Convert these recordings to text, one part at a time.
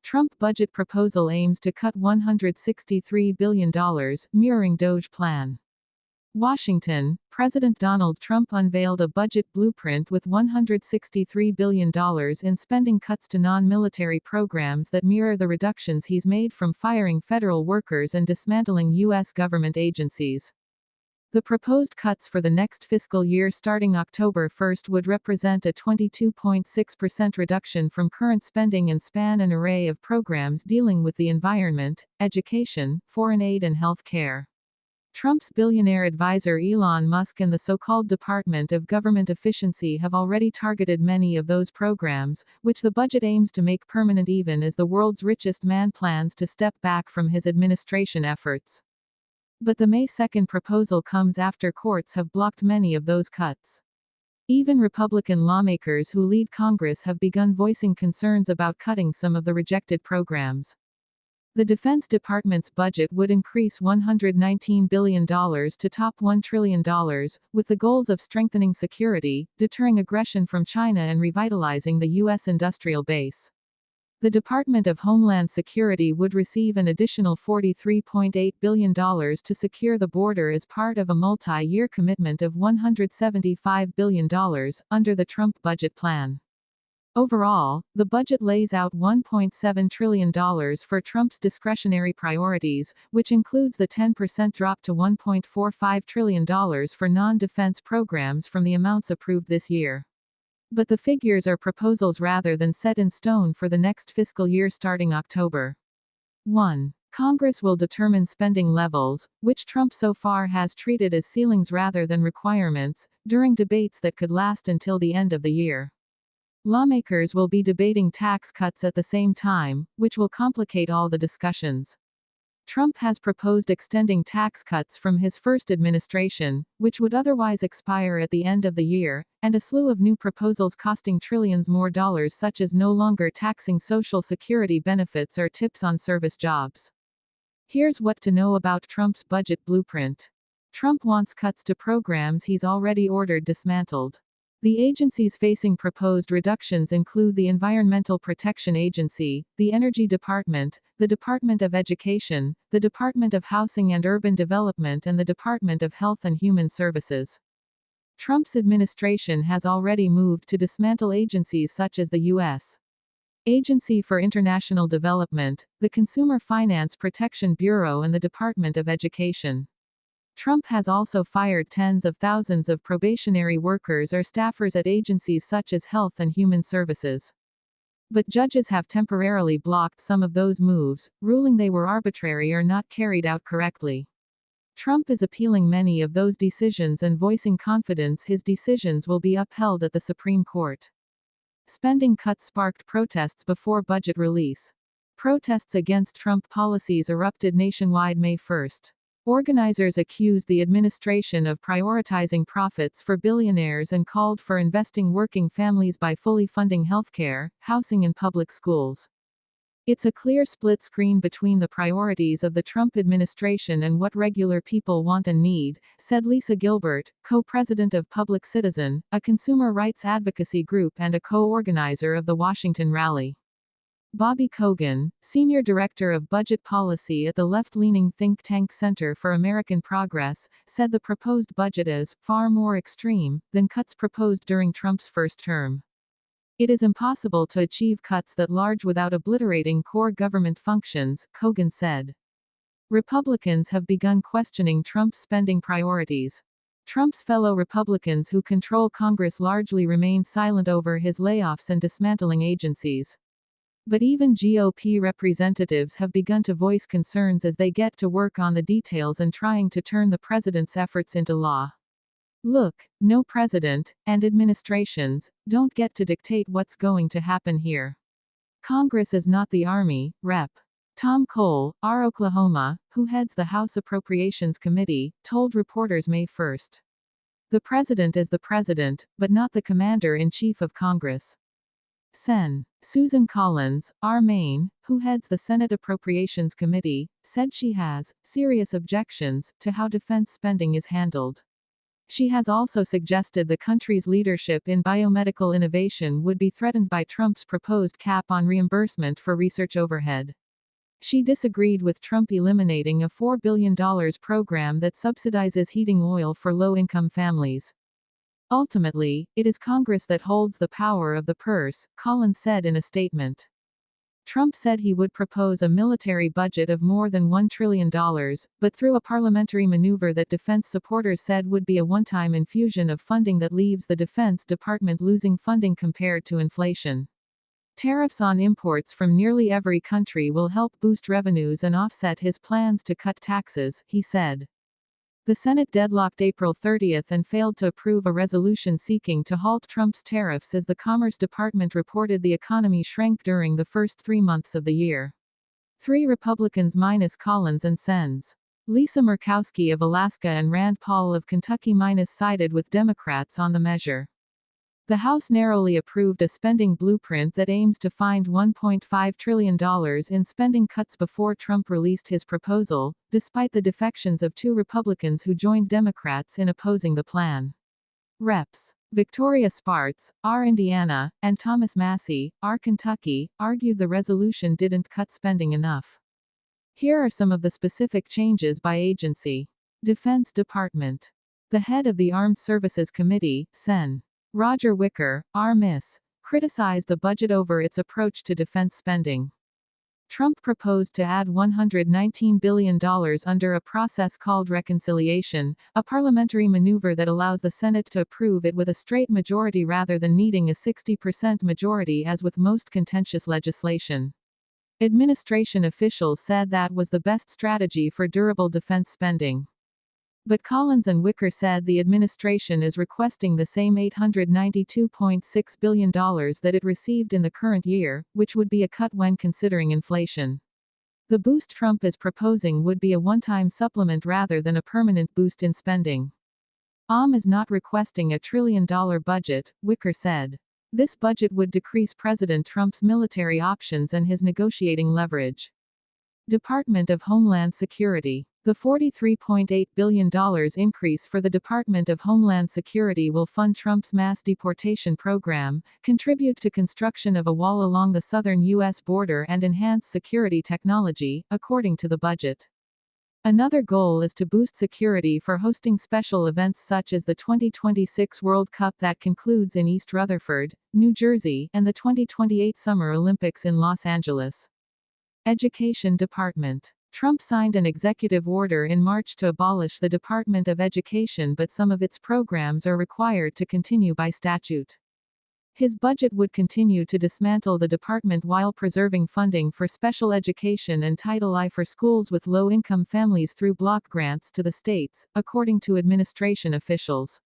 Trump budget proposal aims to cut $163 billion, mirroring DOGE plan. Washington, President Donald Trump unveiled a budget blueprint with $163 billion in spending cuts to non-military programs that mirror the reductions he's made from firing federal workers and dismantling U.S. government agencies. The proposed cuts for the next fiscal year starting October 1 would represent a 22.6% reduction from current spending and span an array of programs dealing with the environment, education, foreign aid and health care. Trump's billionaire advisor Elon Musk and the so-called Department of Government Efficiency have already targeted many of those programs, which the budget aims to make permanent even as the world's richest man plans to step back from his administration efforts. But the May 2 proposal comes after courts have blocked many of those cuts. Even Republican lawmakers who lead Congress have begun voicing concerns about cutting some of the rejected programs. The Defense Department's budget would increase $119 billion to top $1 trillion, with the goals of strengthening security, deterring aggression from China and revitalizing the U.S. industrial base. The Department of Homeland Security would receive an additional $43.8 billion to secure the border as part of a multi-year commitment of $175 billion, under the Trump budget plan. Overall, the budget lays out $1.7 trillion for Trump's discretionary priorities, which includes the 10% drop to $1.45 trillion for non-defense programs from the amounts approved this year. But the figures are proposals rather than set in stone for the next fiscal year starting October 1. Congress will determine spending levels, which Trump so far has treated as ceilings rather than requirements, during debates that could last until the end of the year. Lawmakers will be debating tax cuts at the same time, which will complicate all the discussions. Trump has proposed extending tax cuts from his first administration, which would otherwise expire at the end of the year, and a slew of new proposals costing trillions more dollars, such as no longer taxing Social Security benefits or tips on service jobs. Here's what to know about Trump's budget blueprint. Trump wants cuts to programs he's already ordered dismantled. The agencies facing proposed reductions include the Environmental Protection Agency, the Energy Department, the Department of Education, the Department of Housing and Urban Development, and the Department of Health and Human Services. Trump's administration has already moved to dismantle agencies such as the U.S. Agency for International Development, the Consumer Finance Protection Bureau, and the Department of Education. Trump has also fired tens of thousands of probationary workers or staffers at agencies such as Health and Human Services. But judges have temporarily blocked some of those moves, ruling they were arbitrary or not carried out correctly. Trump is appealing many of those decisions and voicing confidence his decisions will be upheld at the Supreme Court. Spending cuts sparked protests before budget release. Protests against Trump policies erupted nationwide May 1. Organizers accused the administration of prioritizing profits for billionaires and called for investing working families by fully funding healthcare, housing, and public schools. It's a clear split screen between the priorities of the Trump administration and what regular people want and need, said Lisa Gilbert, co-president of Public Citizen, a consumer rights advocacy group and a co-organizer of the Washington rally. Bobby Kogan, senior director of budget policy at the left-leaning think tank Center for American Progress, said the proposed budget is far more extreme than cuts proposed during Trump's first term. It is impossible to achieve cuts that large without obliterating core government functions, Kogan said. Republicans have begun questioning Trump's spending priorities. Trump's fellow Republicans who control Congress largely remain silent over his layoffs and dismantling agencies. But even GOP representatives have begun to voice concerns as they get to work on the details and trying to turn the president's efforts into law. Look, no president, and administrations, don't get to dictate what's going to happen here. Congress is not the Army, Rep. Tom Cole, R. Oklahoma, who heads the House Appropriations Committee, told reporters May 1. The president is the president, but not the commander-in-chief of Congress. Sen. Susan Collins, R. Maine, who heads the Senate Appropriations Committee, said she has serious objections to how defense spending is handled. She has also suggested the country's leadership in biomedical innovation would be threatened by Trump's proposed cap on reimbursement for research overhead. She disagreed with Trump eliminating a $4 billion program that subsidizes heating oil for low-income families. Ultimately, it is Congress that holds the power of the purse, Collins said in a statement. Trump said he would propose a military budget of more than $1 trillion, but through a parliamentary maneuver that defense supporters said would be a one-time infusion of funding that leaves the Defense Department losing funding compared to inflation. Tariffs on imports from nearly every country will help boost revenues and offset his plans to cut taxes, he said. The Senate deadlocked April 30 and failed to approve a resolution seeking to halt Trump's tariffs as the Commerce Department reported the economy shrank during the first 3 months of the year. 3 Republicans minus Collins and Sens. Lisa Murkowski of Alaska and Rand Paul of Kentucky minus sided with Democrats on the measure. The House narrowly approved a spending blueprint that aims to find $1.5 trillion in spending cuts before Trump released his proposal, despite the defections of 2 Republicans who joined Democrats in opposing the plan. Reps. Victoria Spartz, R. Indiana, and Thomas Massie, R. Kentucky, argued the resolution didn't cut spending enough. Here are some of the specific changes by agency. Defense Department. The head of the Armed Services Committee, Sen. Roger Wicker, R-Miss, criticized the budget over its approach to defense spending. Trump proposed to add $119 billion under a process called reconciliation, a parliamentary maneuver that allows the Senate to approve it with a straight majority rather than needing a 60% majority as with most contentious legislation. Administration officials said that was the best strategy for durable defense spending. But Collins and Wicker said the administration is requesting the same $892.6 billion that it received in the current year, which would be a cut when considering inflation. The boost Trump is proposing would be a one-time supplement rather than a permanent boost in spending. Is not requesting a $1 trillion budget, Wicker said. This budget would decrease President Trump's military options and his negotiating leverage. Department of Homeland Security. The $43.8 billion increase for the Department of Homeland Security will fund Trump's mass deportation program, contribute to construction of a wall along the southern U.S. border and enhance security technology, according to the budget. Another goal is to boost security for hosting special events such as the 2026 World Cup that concludes in East Rutherford, New Jersey, and the 2028 Summer Olympics in Los Angeles. Education Department. Trump signed an executive order in March to abolish the Department of Education, but some of its programs are required to continue by statute. His budget would continue to dismantle the department while preserving funding for special education and Title I for schools with low-income families through block grants to the states, according to administration officials.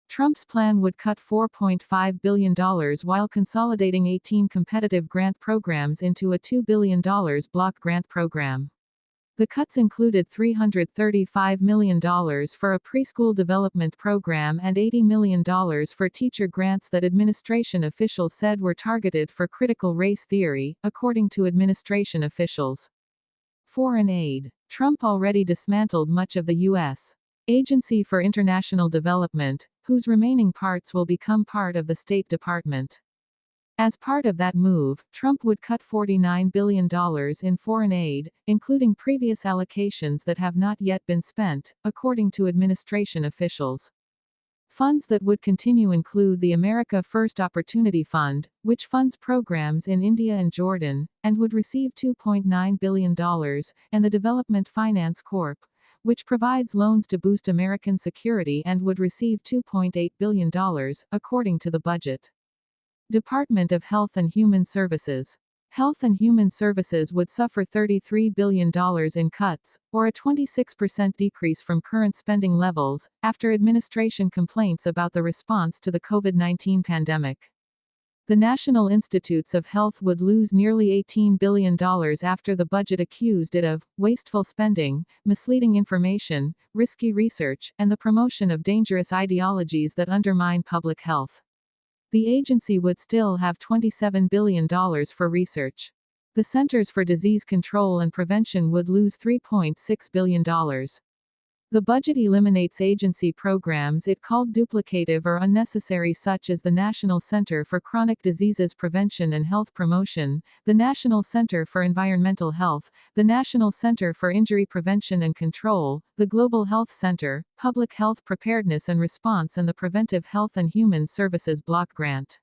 Trump's plan would cut $4.5 billion while consolidating 18 competitive grant programs into a $2 billion block grant program. The cuts included $335 million for a preschool development program and $80 million for teacher grants that administration officials said were targeted for critical race theory, according to administration officials. Foreign aid. Trump already dismantled much of the U.S. Agency for International Development, whose remaining parts will become part of the State Department. As part of that move, Trump would cut $49 billion in foreign aid, including previous allocations that have not yet been spent, according to administration officials. Funds that would continue include the America First Opportunity Fund, which funds programs in India and Jordan, and would receive $2.9 billion, and the Development Finance Corp., which provides loans to boost American security and would receive $2.8 billion, according to the budget. Department of Health and Human Services. Health and Human Services would suffer $33 billion in cuts, or a 26% decrease from current spending levels, after administration complaints about the response to the COVID-19 pandemic. The National Institutes of Health would lose nearly $18 billion after the budget accused it of wasteful spending, misleading information, risky research, and the promotion of dangerous ideologies that undermine public health. The agency would still have $27 billion for research. The Centers for Disease Control and Prevention would lose $3.6 billion. The budget eliminates agency programs it called duplicative or unnecessary, such as the National Center for Chronic Diseases Prevention and Health Promotion, the National Center for Environmental Health, the National Center for Injury Prevention and Control, the Global Health Center, Public Health Preparedness and Response, and the Preventive Health and Human Services Block Grant.